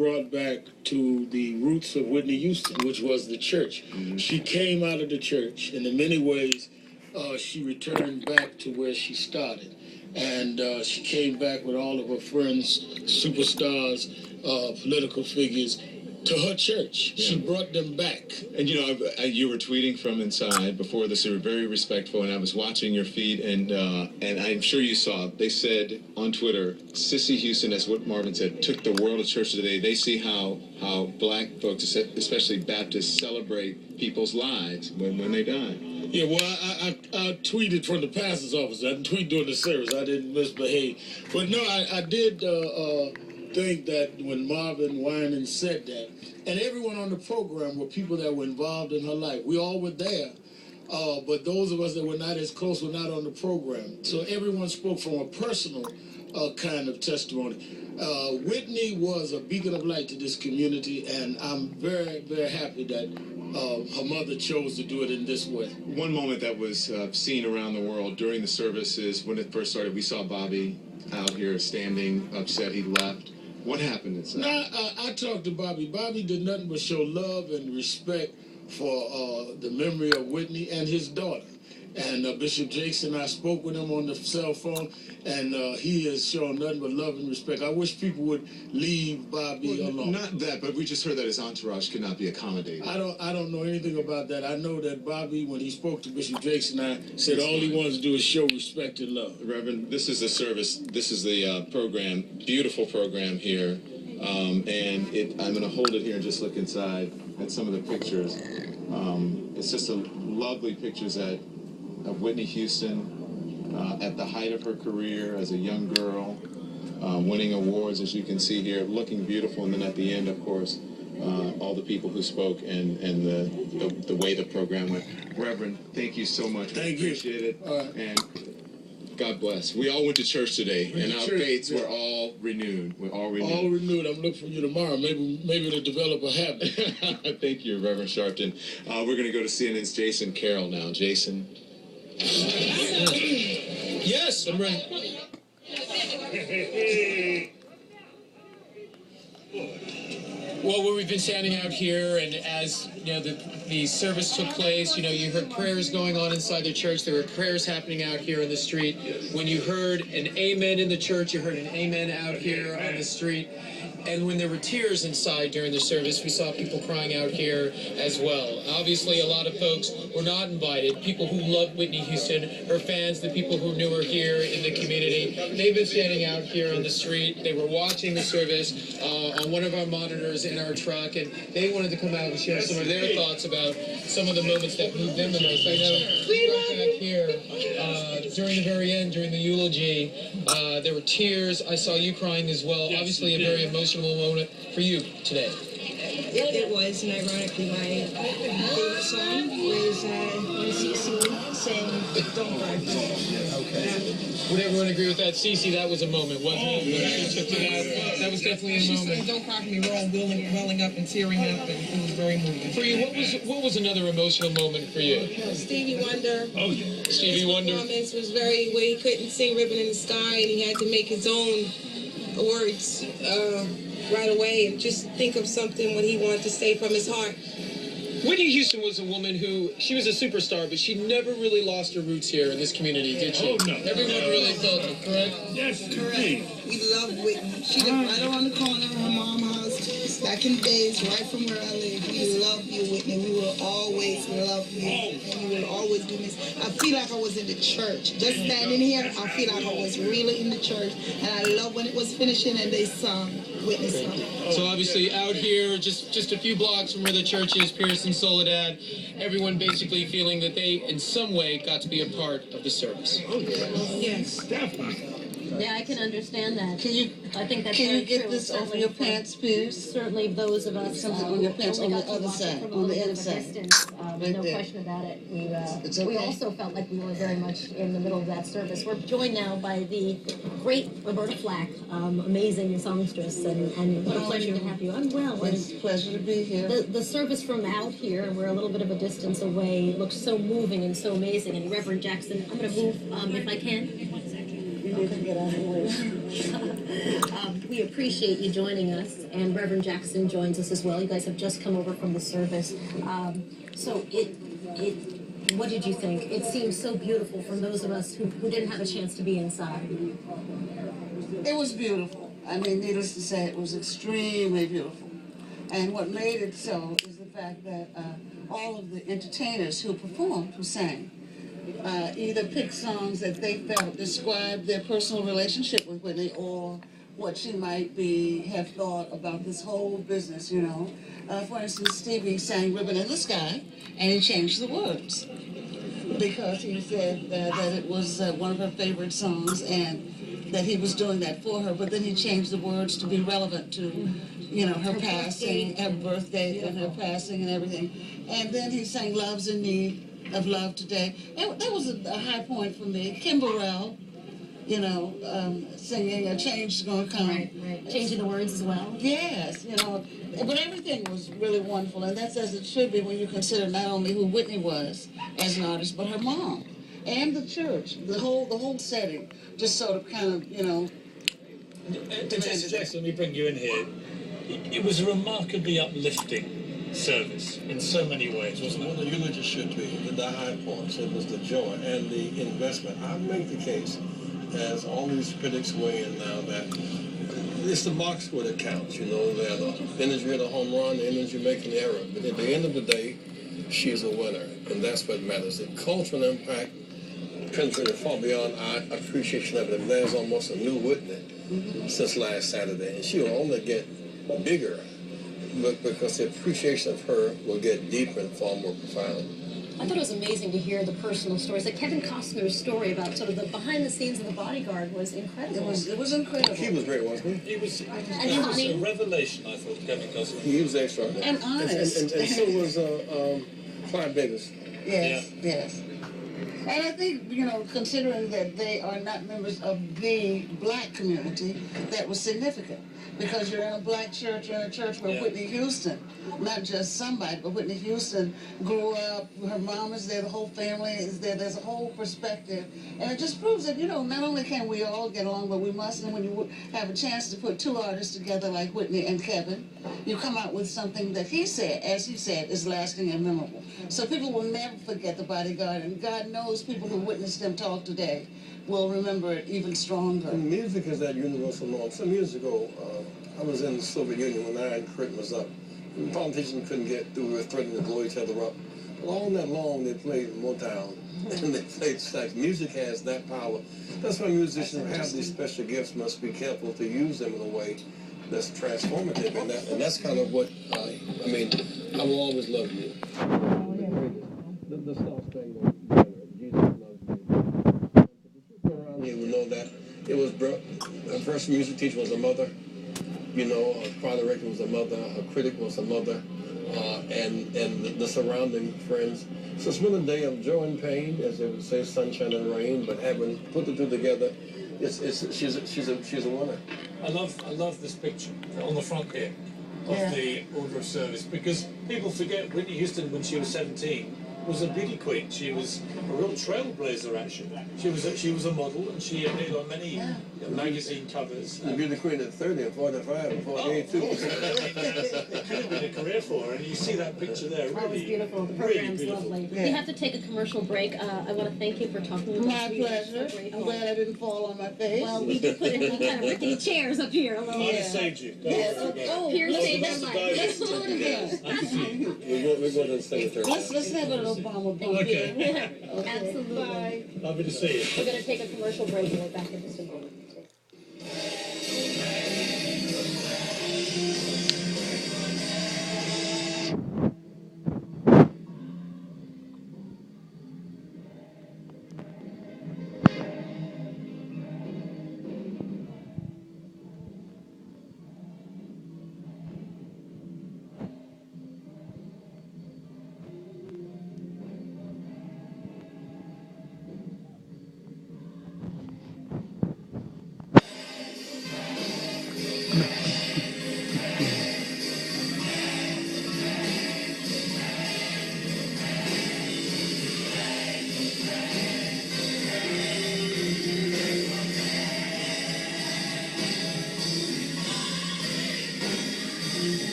brought back to the roots of Whitney Houston, which was the church. Mm-hmm. She came out of the church, and in many ways, she returned back to where she started. And she came back with all of her friends, superstars, political figures, to her church. Yeah. She brought them back. And you know, you were tweeting from inside before this. You were very respectful, and I was watching your feed, and I'm sure you saw. They said on Twitter, Sissy Houston, as what Marvin said, took the world of church today. They see how black folks, especially Baptists, celebrate people's lives when they die. Yeah, well, I tweeted from the pastor's office. I didn't tweet during the service. I didn't misbehave. But no, I did think that when Marvin Winans said that, and everyone on the program were people that were involved in her life. We all were there, but those of us that were not as close were not on the program. So everyone spoke from a personal kind of testimony. Whitney was a beacon of light to this community, and I'm very, very happy that her mother chose to do it in this way. One moment that was seen around the world during the service is when it first started. We saw Bobby out here standing, upset he left. What happened inside? No, I talked to Bobby. Bobby did nothing but show love and respect for the memory of Whitney and his daughter. And Bishop Jakes and I spoke with him on the cell phone, and he has shown nothing but love and respect. I wish people would leave Bobby alone. Not that, but we just heard that his entourage could not be accommodated. I don't know anything about that. I know that Bobby, when he spoke to Bishop Jakes and I, said all he wants to do is show respect and love. Reverend, this is the service. This is the program. Beautiful program here. I'm going to hold it here and just look inside at some of the pictures. It's just a lovely pictures of Whitney Houston at the height of her career as a young girl, winning awards, as you can see here, looking beautiful. And then at the end, of course, all the people who spoke and the way the program went. Reverend, thank you so much. Thank you. Appreciate it. And God bless. We all went to church today, and our faiths were all renewed. We're all renewed. All renewed. I'm looking for you tomorrow. Maybe to develop a habit. Thank you, Reverend Sharpton. We're going to go to CNN's Jason Carroll now. Jason. Yes, I'm ready. Well, we've been standing out here, and as you know, the service took place. You know, you heard prayers going on inside the church. There were prayers happening out here in the street. When you heard an amen in the church, you heard an amen out here on the street. And when there were tears inside during the service, we saw people crying out here as well. Obviously, a lot of folks were not invited. People who loved Whitney Houston, her fans, the people who knew her here in the community, they've been standing out here on the street. They were watching the service on one of our monitors in our truck, and they wanted to come out and share some of their thoughts about some of the moments that moved them the most. I know back here during the very end, during the eulogy, there were tears. I saw you crying as well. Obviously, a very emotional moment for you today. It was, and ironically, my favorite song was CC saying, "Don't cry." Okay. Would everyone agree with that? CC, that was a moment, wasn't it? When she took to that was definitely a moment. She said, "Don't cry for me," welling up and tearing up, and it was very moving. For you, what was another emotional moment for you? Stevie Wonder. Oh, yeah. Stevie Wonder. His performance was very, where he couldn't sing "Ribbon in the Sky," and he had to make his own words right away and just think of something what he wanted to say from his heart. Whitney Houston was a woman who, she was a superstar, but she never really lost her roots here in this community, did she? Oh, no. Everyone really felt it, correct? Yes, correct. We love Whitney. She lived right around the corner of her mom's house back in the days, right from where I live. We love you, Whitney. We will always love you, and you will always be missed. I feel like I was in the church. Just standing here, I feel like I was really in the church, and I love when it was finishing and they sung Whitney's song. So obviously out here, just a few blocks from where the church is, Pearson, Soledad, everyone basically feeling that they, in some way, got to be a part of the service. Yes. Yeah, I can understand that. I think that's Can very you get true. this over your pants, please? Certainly those of us Something on your pants on the other side, on the inside. Right No there. question about it. It's We okay. also felt like we were very much in the middle of that service. We're joined now by the great Roberta Flack, amazing songstress, and what a pleasure to have you. I'm well. It's a pleasure to be here. The service from out here, and we're a little bit of a distance away, looks so moving and so amazing. And Reverend Jackson, I'm going to move if I can. You need to get out of the way. We appreciate you joining us, and Reverend Jackson joins us as well. You guys have just come over from the service. What did you think? It seems so beautiful for those of us who didn't have a chance to be inside. It was beautiful. I mean, needless to say, it was extremely beautiful. And what made it so is the fact that all of the entertainers who performed, who sang, either picked songs that they felt described their personal relationship with Whitney or what she might have thought about this whole business, you know. For instance, Stevie sang Ribbon in the Sky, and he changed the words because he said that it was one of her favorite songs and that he was doing that for her, but then he changed the words to be relevant to, you know, her passing, her birth date and her passing and everything. And then he sang Love's in Need of Love Today. That was a high point for me. Kim Burrell, you know, singing A Change is Gonna Come. Right. Changing the words as well. Yes, you know, but everything was really wonderful, and that's as it should be when you consider not only who Whitney was as an artist, but her mom and the church, the whole setting, just sort of kind of, you know. Jackson, let me bring you in here. It was a remarkably uplifting service in so many ways, wasn't it? Well, the eulogy should be the high points. It was the joy and the investment. I make the case, as all these critics weigh in now, that it's the box score that counts. You know, the energy of the home run, the energy making the error. But at the end of the day, she's a winner, and that's what matters. The cultural impact penetrated far beyond our appreciation of it. There's almost a new Whitney since last Saturday, and she will only get bigger, but because the appreciation of her will get deeper and far more profound. I thought it was amazing to hear the personal stories. Like Kevin Costner's story about sort of the behind the scenes of The Bodyguard was incredible. It was incredible. He was great, wasn't he? It was a revelation, I thought, Kevin Costner. He was extraordinary. And honest. And so was Clive Davis. Yes. And I think, you know, considering that they are not members of the black community, that was significant. Because you're in a black church, you're in a church where Whitney Houston, not just somebody, but Whitney Houston grew up, her mom is there, the whole family is there, there's a whole perspective. And it just proves that, you know, not only can we all get along, but we must, and when you have a chance to put two artists together like Whitney and Kevin, you come out with something that he said, as he said, is lasting and memorable. So people will never forget The Bodyguard, and God knows people who witnessed him talk today will remember it even stronger. And music is that universal norm. Some years ago, I was in the Soviet Union when the Iron Curtain was up. And politicians couldn't get through, we were threatening to blow each other up. All night long, they played Motown, and they played sax. Music has that power. That's why musicians who have these special gifts must be careful to use them in a way that's transformative. And that's kind of what, I mean, I will always love you. The Star-Spangled Banner, Jesus loves you. Around here will know that it was her first music teacher was a mother. You know, her choir director was a mother. Her critic was a mother, and the surrounding friends. So it's been a day of joy and pain, as they would say, sunshine and rain. But having put the two together, she's a winner. I love this picture on the front here of the order of service, because people forget Whitney Houston when she was 17 was a beauty queen. She was a real trailblazer, actually. She was a model, and she appeared on many magazine covers. The beauty queen at 30 and 45 and 48 too. It could have been a career for her, and you see that picture there. That was Really, beautiful. The really program's beautiful. lovely. We have to take a commercial break. I want to thank you for talking with us. My We are pleasure. so grateful. I'm glad I didn't fall on my face. Well, we did put in kind of rickety chairs up here a little I'd bit. have saved you. Don't Yes. worry about it. Oh, Pierce let's- saved Must our have life. died Let's do it again. We're going to the cemetery. Let's have an Obama bump. Okay. Absolutely. Lovely to see you. We're going to take a commercial break and we're back in just a moment.